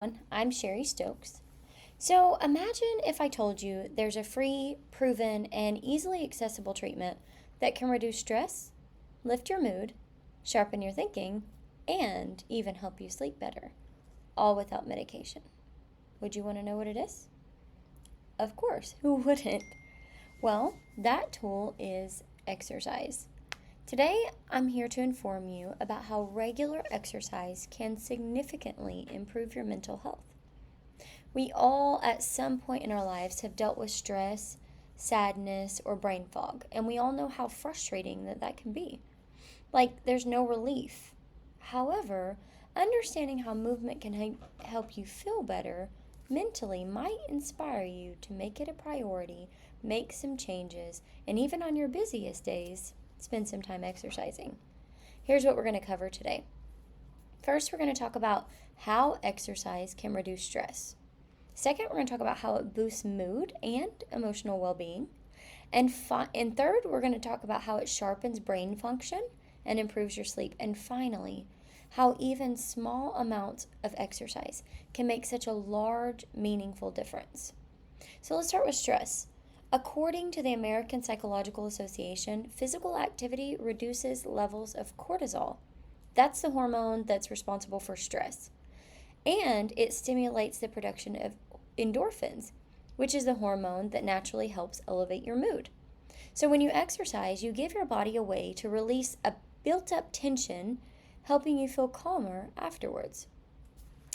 I'm SherryStokes. So imagine if I told you there's a free, proven, and easily accessible treatment that can reduce stress, lift your mood, sharpen your thinking, and even help you sleep better, all without medication. Would you want to know what it is? Of course, who wouldn't? Well, that tool is exercise. Today, I'm here to inform you about how regular exercise can significantly improve your mental health. We all, at some point in our lives, have dealt with stress, sadness, or brain fog, and we all know how frustrating that can be. Like, there's no relief. However, understanding how movement can help you feel better mentally might inspire you to make it a priority, make some changes, and even on your busiest days, spend some time exercising. Here's what we're going to cover today. First, we're going to talk about how exercise can reduce stress. Second, we're going to talk about how it boosts mood and emotional well-being. And third, we're going to talk about how it sharpens brain function and improves your sleep. And finally, how even small amounts of exercise can make such a large, meaningful difference. So let's start with stress. According to the American Psychological Association, physical activity reduces levels of cortisol. That's the hormone that's responsible for stress. And it stimulates the production of endorphins, which is the hormone that naturally helps elevate your mood. So when you exercise, you give your body a way to release a built-up tension, helping you feel calmer afterwards.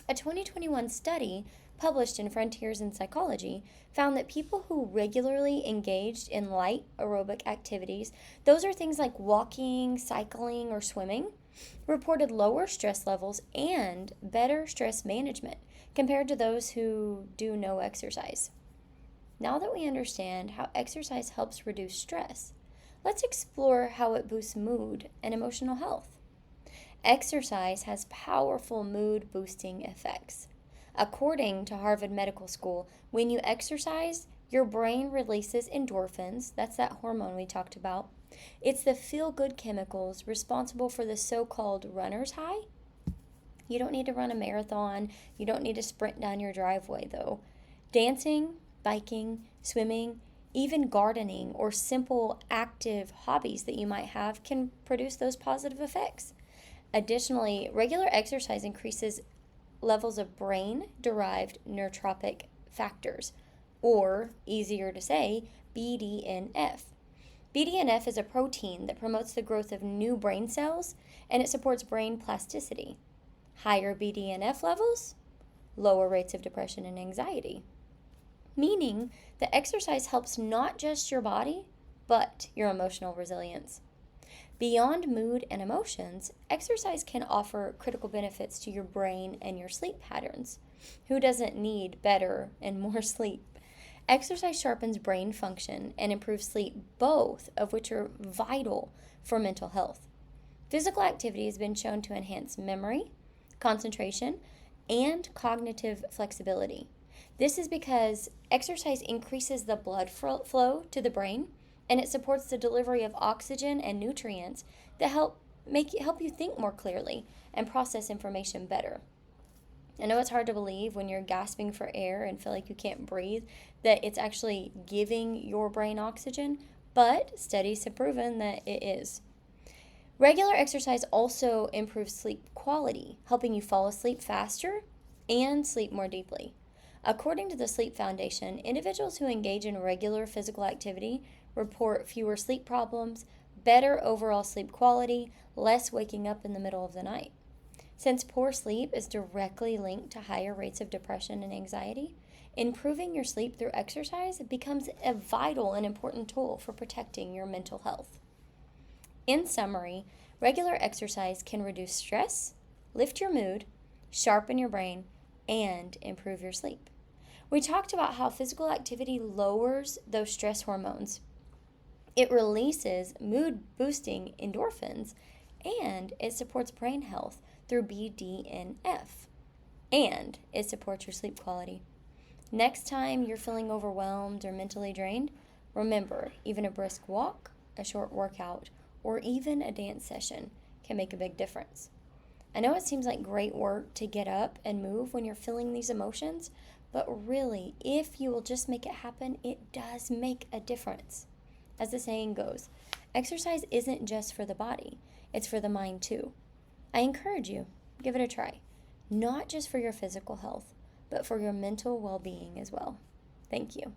A 2021 study published in Frontiers in Psychology found that people who regularly engaged in light aerobic activities, those are things like walking, cycling, or swimming, reported lower stress levels and better stress management compared to those who do no exercise. Now that we understand how exercise helps reduce stress, let's explore how it boosts mood and emotional health. Exercise has powerful mood boosting effects. According to Harvard Medical School, when you exercise, your brain releases endorphins, that's that hormone we talked about. It's the feel-good chemicals responsible for the so-called runner's high. You don't need to run a marathon. You don't need to sprint down your driveway, though. Dancing, biking, swimming, even gardening, or simple active hobbies that you might have can produce those positive effects. Additionally, regular exercise increases levels of brain-derived neurotrophic factors, or easier to say, BDNF. BDNF is a protein that promotes the growth of new brain cells, and it supports brain plasticity. Higher BDNF levels, lower rates of depression and anxiety, meaning that exercise helps not just your body, but your emotional resilience. Beyond mood and emotions, exercise can offer critical benefits to your brain and your sleep patterns. Who doesn't need better and more sleep? Exercise sharpens brain function and improves sleep, both of which are vital for mental health. Physical activity has been shown to enhance memory, concentration, and cognitive flexibility. This is because exercise increases the blood flow to the brain, and it supports the delivery of oxygen and nutrients that help you think more clearly and process information better. I know it's hard to believe when you're gasping for air and feel like you can't breathe that it's actually giving your brain oxygen, but studies have proven that it is. Regular exercise also improves sleep quality, helping you fall asleep faster and sleep more deeply. According to the Sleep Foundation, individuals who engage in regular physical activity report fewer sleep problems, better overall sleep quality, less waking up in the middle of the night. Since poor sleep is directly linked to higher rates of depression and anxiety, improving your sleep through exercise becomes a vital and important tool for protecting your mental health. In summary, regular exercise can reduce stress, lift your mood, sharpen your brain, and improve your sleep. We talked about how physical activity lowers those stress hormones. It releases mood-boosting endorphins, and it supports brain health through BDNF, and it supports your sleep quality. Next time you're feeling overwhelmed or mentally drained, remember, even a brisk walk, a short workout, or even a dance session can make a big difference. I know it seems like great work to get up and move when you're feeling these emotions, but really, if you will just make it happen, it does make a difference. As the saying goes, exercise isn't just for the body, it's for the mind too. I encourage you, give it a try. Not just for your physical health, but for your mental well-being as well. Thank you.